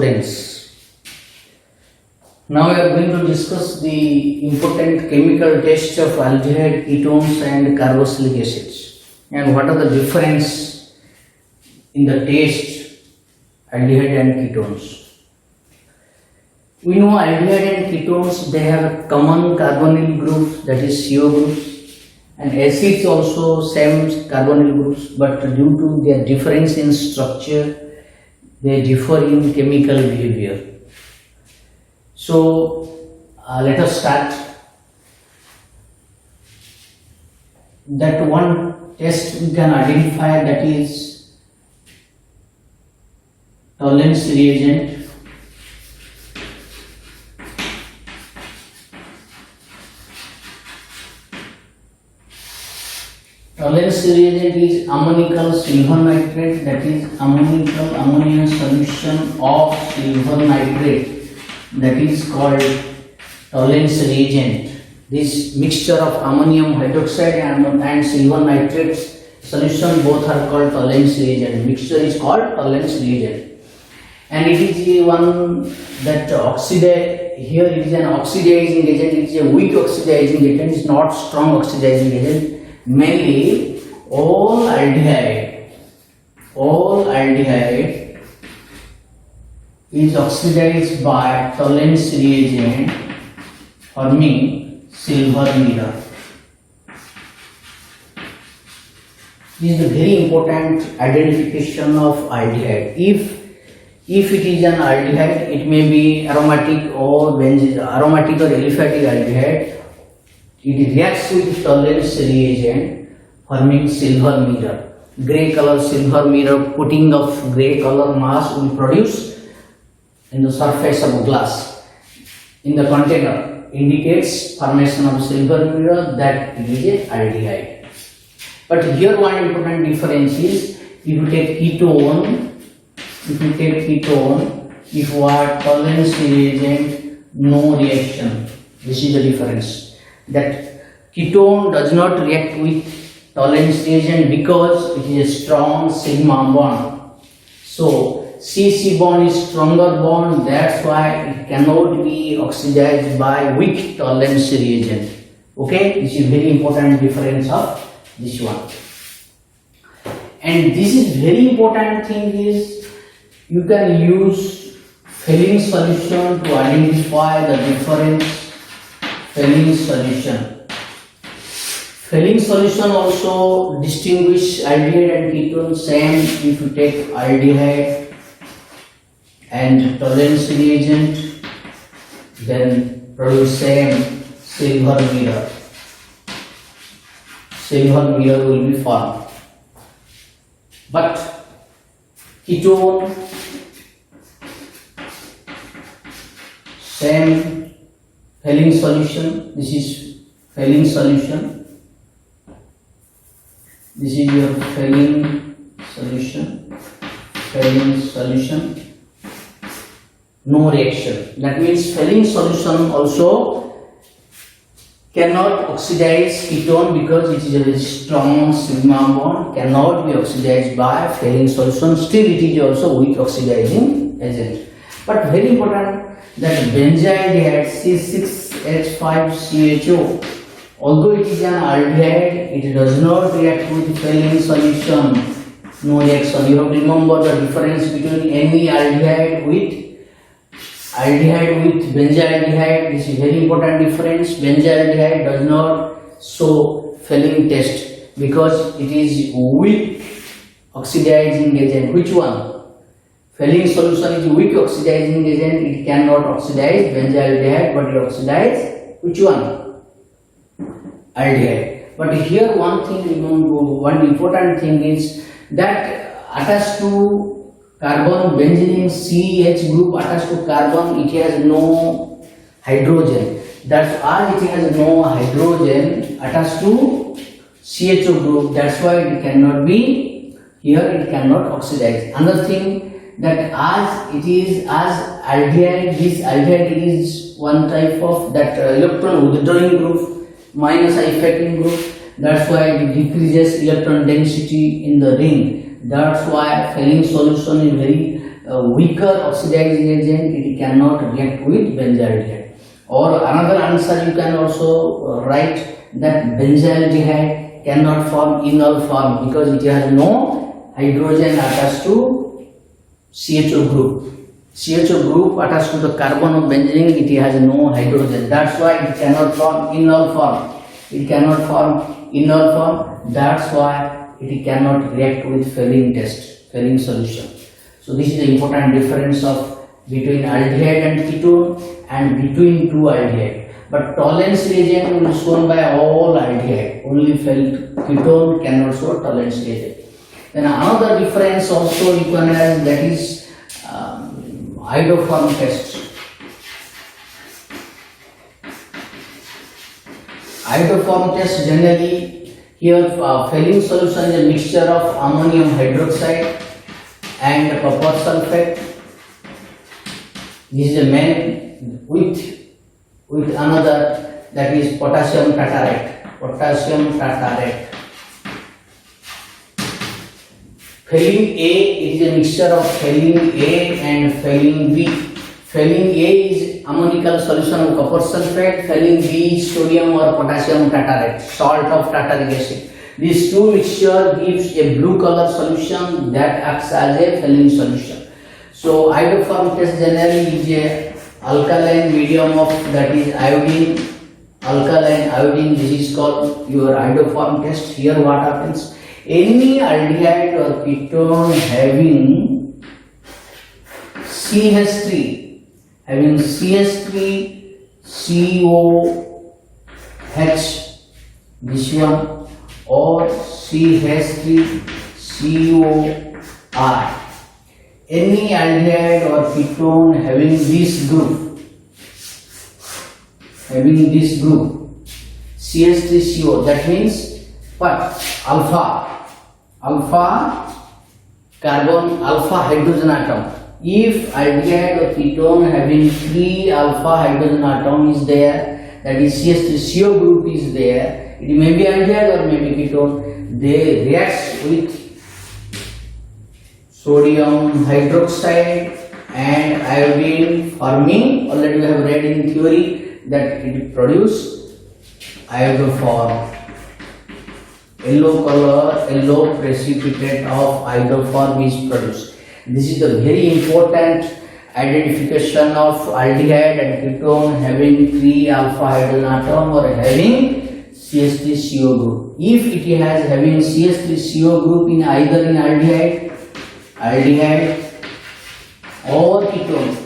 students. Now we are going to discuss the important chemical test of aldehyde ketones and carboxylic acids and what are the difference in the taste aldehyde and ketones. We know aldehyde and ketones, they have a common carbonyl group, that is CO groups, and acids also same carbonyl groups, but due to their difference in structure they differ in chemical behavior. So let us start. That one test we can identify, that is tolerance reagent. Tolerance reagent is ammonical silver nitrate, that is ammonical ammonia solution of silver nitrate, that is called tolerance reagent. This mixture of ammonium hydroxide and silver nitrate solution, both are called tolerance reagent. Mixture is called tolerance reagent, and it is one that oxidize. Here it is an oxidizing agent. It is a weak oxidizing agent. It is not strong oxidizing agent. Mainly all aldehyde is oxidized by tolerance reagent forming silver mirror. This is a very important identification of aldehyde. If it is an aldehyde, it may be aromatic or aromatic or aliphatic aldehyde. It reacts with tolerance reagent forming silver mirror. Grey color silver mirror, coating of grey color mass will produce in the surface of glass in the container, indicates formation of silver mirror, that it is a aldehyde. But here one important difference is, if you take ketone, if what tolerance reagent, no reaction. This is the difference. That ketone does not react with tolerance reagent because it is a strong sigma bond. So CC bond is stronger bond, that's why it cannot be oxidized by weak tolerance reagent. Okay, this is very important difference of this one. And this is very important thing is, you can use Fehling solution to identify the difference. Fehling solution also distinguish aldehyde and ketone. Same, if you take aldehyde and tolerance reagent, then produce same silver mirror. Silver mirror will be formed. But ketone, same Fehling solution. This is Fehling solution. This is your Fehling solution. Fehling solution. No reaction. That means Fehling solution also cannot oxidize ketone because it is a very strong sigma bond. Cannot be oxidized by Fehling solution. Still, it is also weak oxidizing agent. But very important, that benzaldehyde C6H5CHO, although it is an aldehyde, it does not react with Fehling solution. No reaction. You have to remember the difference between any aldehyde with benzaldehyde. This is very important difference. Benzaldehyde does not show Fehling test because it is weak oxidizing agent. Which one? Fehling solution is weak oxidizing agent. It cannot oxidize benzaldehyde, but it oxidizes which one? Aldehyde. But here one thing, one important thing is that attached to carbon, benzene CH group attached to carbon, it has no hydrogen. That's why it has no hydrogen attached to CHO group. That's why it cannot be here. It cannot oxidize. Another thing, that as aldehyde, this aldehyde is one type of that electron withdrawing group, minus effecting group. That's why it decreases electron density in the ring. That's why Fehling solution is very weaker oxidizing agent, it cannot react with benzaldehyde. Or another answer you can also write that benzaldehyde cannot form enol form because it has no hydrogen attached to CHO group. CHO group attached to the carbon of benzene, it has no hydrogen. That's why it cannot form enol form. It cannot form enol form. That's why it cannot react with Fehling test, Fehling solution. So this is the important difference of between aldehyde and ketone and between two aldehyde. But tolerance reagent will be shown by all aldehyde. Only ketone cannot show tolerance reagent. Then another difference also you can have, that is iodoform test. Iodoform test generally here Fehling solution is a mixture of ammonium hydroxide and copper sulfate. This is a main with another, that is potassium tartarate. Potassium tartarate. Fehling A is a mixture of Fehling A and Fehling B. Fehling A is ammonical solution of copper sulfate. Fehling B is sodium or potassium tartarate, salt of tartaric acid. These two mixture gives a blue color solution that acts as a Fehling solution. So iodoform test generally is a alkaline medium of, that is iodine, alkaline iodine. This is called your iodoform test. Here what happens? Any aldehyde or ketone having CH3, having CH3 COH, this one, or CH3 COR. Any aldehyde or ketone having this group, CH3CO, that means what? Alpha carbon, alpha hydrogen atom. If aldehyde or ketone having 3 alpha hydrogen atom is there, that is CH3CO group is there, it may be aldehyde or may be ketone, they react with sodium hydroxide and iodine, forming, already we have read in theory that it produce iodoform. Yellow color, yellow precipitate of iodoform is produced. This is the very important identification of aldehyde and ketone having 3 alpha hydrogen atom or having CH3CO group. If it has having CH3CO group in either in aldehyde or ketone,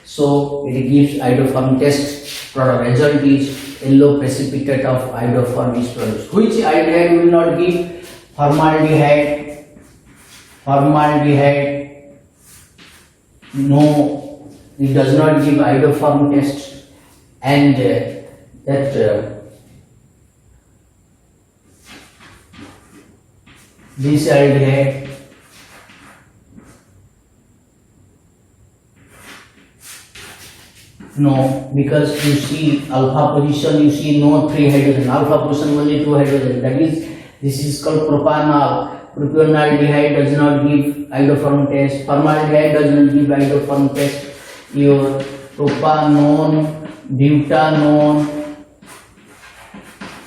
so it gives iodoform test. Product result is yellow precipitate of iodoform is produced. Which aldehyde will not give? Formaldehyde. No, it does not give iodoform test. And this aldehyde, no, because you see alpha position, you see no 3 hydrogen, alpha position only 2 hydrogen, that is, this is called propanol. Propanaldehyde does not give iodoform test, formaldehyde does not give iodoform test, your propanone, butanone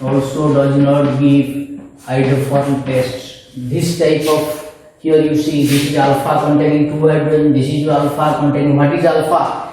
also does not give iodoform test. This type of, here you see this is alpha containing 2 hydrogen, this is alpha containing, what is alpha?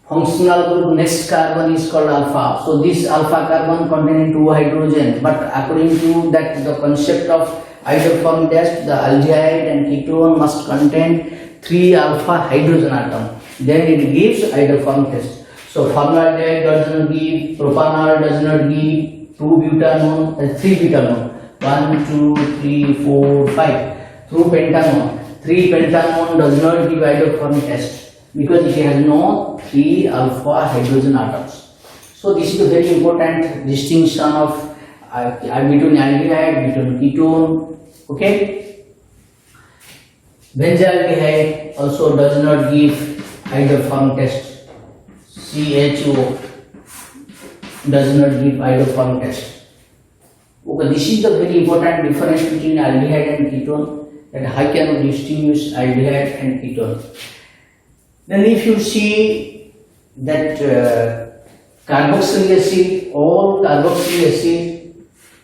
Functional group next carbon is called alpha. So this alpha carbon containing 2 hydrogen, but according to that the concept of iodoform test, the aldehyde and ketone must contain 3 alpha hydrogen atom. Then it gives iodoform test. So formaldehyde does not give, propanol does not give, 2 butanone, 3 butanone, 1, 2, 3, 4, 5. Through pentanone, 3 pentanone does not give iodoform test because it has no 3 alpha hydrogen atoms. So this is a very important distinction of between aldehyde, between ketone. Okay. Benzaldehyde also does not give iodoform test. CHO does not give iodoform test. Okay, this is the very important difference between aldehyde and ketone. that how can we distinguish aldehyde and ketone. Then if you see that carboxylic acid, all carboxylic acid,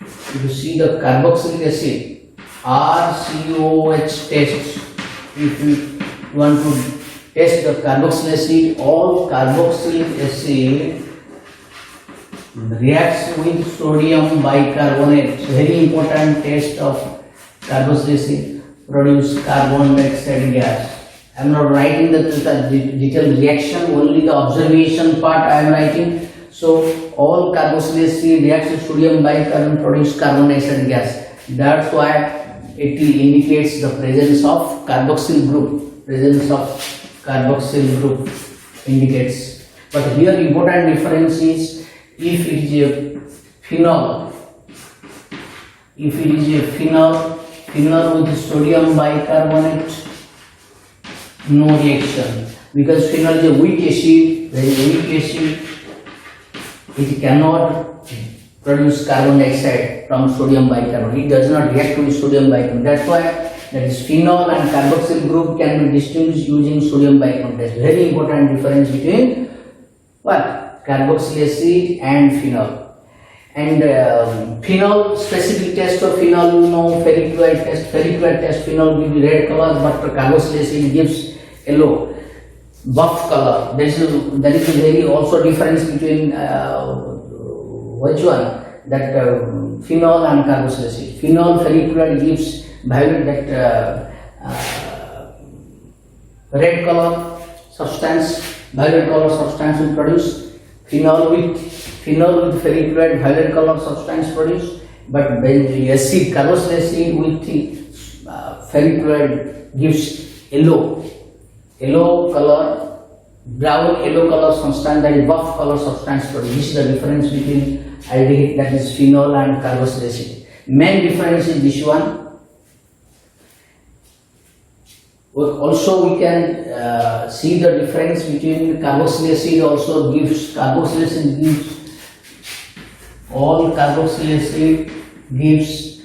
if you see the carboxylic acid, RCOH test, if you want to test the carboxylic acid, all carboxylic acid reacts with sodium bicarbonate. Very important test of carboxylic acid, produce carbon dioxide gas. I am not writing the detailed reaction, only the observation part I am writing. So all carboxylic acid reacts with sodium bicarbonate, produce carbon dioxide gas. That's why it indicates the presence of carboxyl group. Presence of carboxyl group indicates. But here important difference is if it is a phenol. If it is a phenol with sodium bicarbonate, no reaction, because phenol is a weak acid, very weak acid, it cannot produce carbon dioxide from sodium bicarbonate. It does not react with sodium bicarbonate. That's why that is phenol and carboxyl group can be distinguished using sodium bicarbonate. That's very important difference between what? Carboxylic acid and phenol. And phenol, specific test of phenol, you know, ferrichloride test. Ferrichloride test, phenol gives red color, but carboxylic acid gives yellow, buff color. There is a very also difference between which one? That phenol and carboxylic acid. Phenol, ferrichloride gives violet, that red color substance, violet color substance will produce. Phenol with ferrichloride, violet color substance produce, but when the acid, carboxylic acid with ferrichloride gives yellow color, brown yellow color substance, that is buff color substance produce. This is the difference between aldehyde, that is phenol, and carboxylic acid. Main difference is this one. Also we can see the difference between carboxylic acid also gives, carboxylic acid gives, all carboxylic acid gives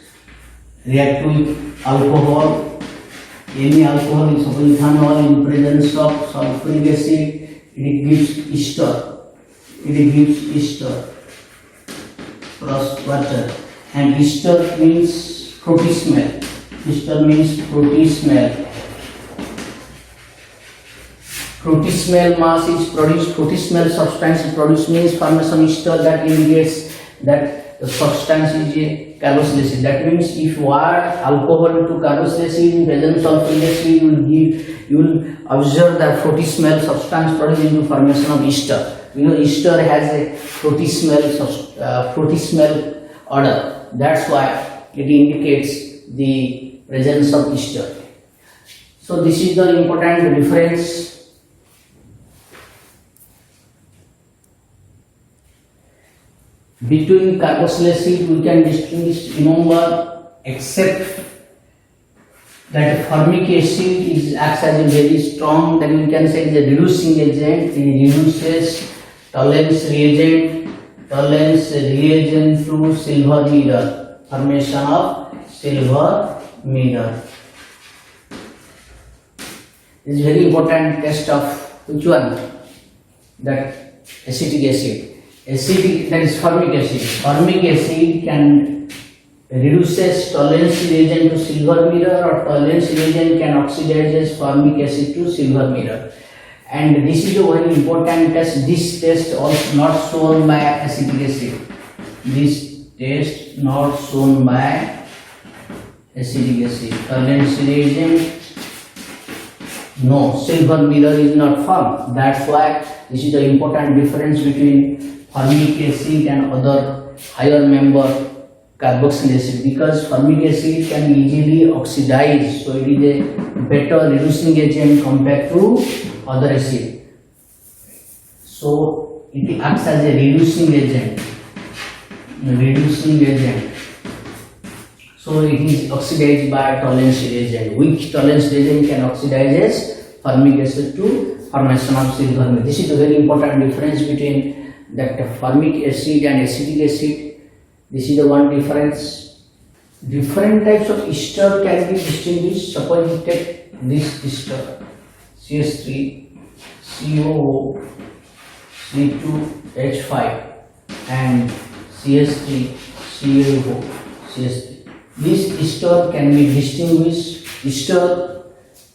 react with alcohol, any alcohol, is suppose ethanol in presence of sulfuric acid, it gives ester, plus water, and ester means fruity smell. Fruity smell mass is produced, fruity smell substance is produced means formation ester, that indicates that the substance is a carboxylic acid. That means if you add alcohol to carboxylic acid in presence of sulfuric acid, you will observe that fruity smell substance produced into formation of ester. You know, ester has a fruity smell odor. That's why it indicates the presence of ester. So this is the important difference between carboxylic acid. We can distinguish, remember, except that formic acid acts as a very strong, then we can say it is a reducing agent. It reduces tolerance reagent to silver mirror, formation of silver mirror. This is very important test of which one? That acetic acid. Acidic, that is formic acid. Formic acid can reduces tolerance reagent to silver mirror, or tolerance reagent can oxidize formic acid to silver mirror. And this is a very important test. This test also not shown by acetic acid. This test not shown by acetic acid. Tolerance reagent, no, silver mirror is not formed. That's why this is the important difference between formic acid and other higher member carboxylic acid, because formic acid can easily oxidize, so it is a better reducing agent compared to other acid. So it acts as a reducing agent. So it is oxidized by tolerance reagent. Which tolerance reagent can oxidize formic acid to formation of silver mirror. This is a very important difference between that formic acid and acetic acid. This is the one difference. different types of ester can be distinguished. Suppose you take this ester CH3 COO C2H5 and CH3 CaO CH3. This ester can be distinguished. Ester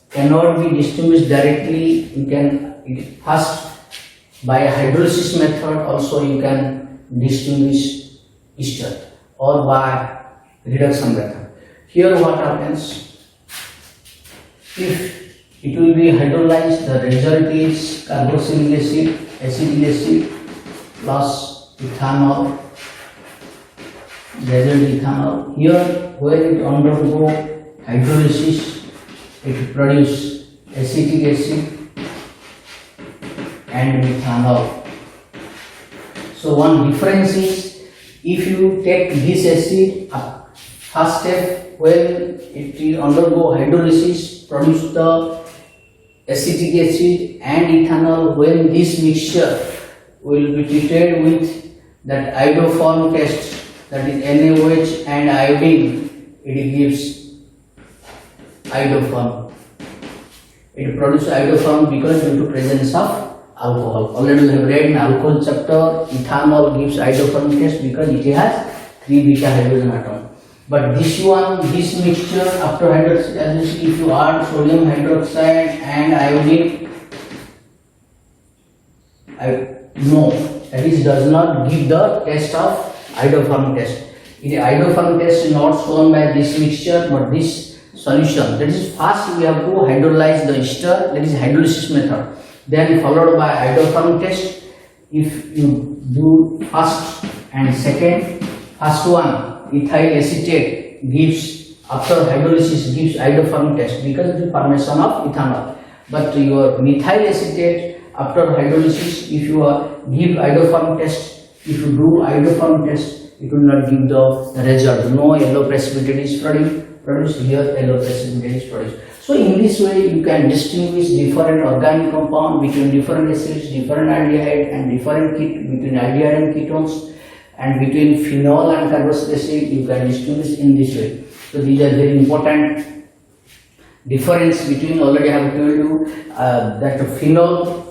cannot be distinguished directly. You can first by hydrolysis method also you can distinguish ester, or by reduction method. Here what happens, if it will be hydrolyzed, the result is carboxylic acid, acetic acid plus ethanol, result ethanol. Here when it undergo hydrolysis, it produces acetic acid and ethanol. So one difference is, if you take this acid, first step when it will undergo hydrolysis, produce the acetic acid and ethanol. When this mixture will be treated with that iodoform test, that is NaOH and iodine, it gives iodoform. It produces iodoform because due to presence of alcohol. Already we have read in alcohol chapter, ethanol gives iodoform test because it has 3 beta hydrogen atom. But this one, this mixture after hydrolysis, if you add sodium hydroxide and iodine, no, that is does not give the test of iodoform test. The iodoform test is not shown by this mixture but this solution. That is, first we have to hydrolyze the ester, that is hydrolysis method. Then followed by iodoform test. If you do first and second, first one ethyl acetate gives, after hydrolysis gives iodoform test because of the formation of ethanol. But your methyl acetate after hydrolysis, if you give iodoform test, if you do iodoform test, it will not give the result. No yellow precipitate is produced. Here yellow precipitate is produced. So in this way you can distinguish different organic compound between different acids, different aldehyde and different between aldehyde and ketones, and between phenol and carboxylic acid you can distinguish in this way. So these are very important difference between, already I have told you that phenol,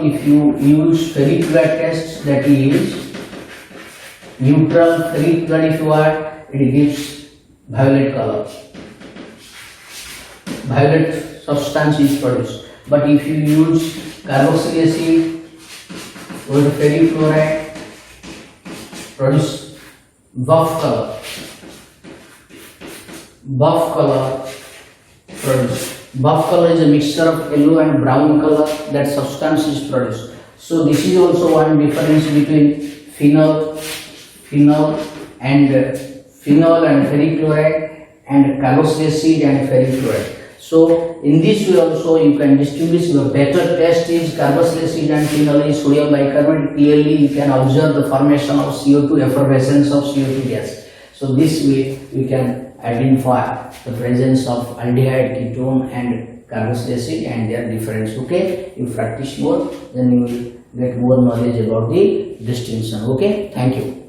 if you use ferric fluoride test, that is neutral ferric fluoride, if you add, it gives violet color. Violet substance is produced. But if you use carboxylic acid with ferric fluoride, produce buff color. Buff color produced. Buff color is a mixture of yellow and brown color, that substance is produced. So this is also one difference between phenol and ferric fluoride, and carboxylic acid and ferric fluoride. So in this way also you can distinguish. The better test is carboxylic acid and phenol is sodium bicarbonate. Clearly you can observe the formation of CO2, effervescence of CO2 gas. So this way you can identify the presence of aldehyde, ketone and carboxylic acid and their difference. Okay, you practice more, then you will get more knowledge about the distinction. Okay, thank you.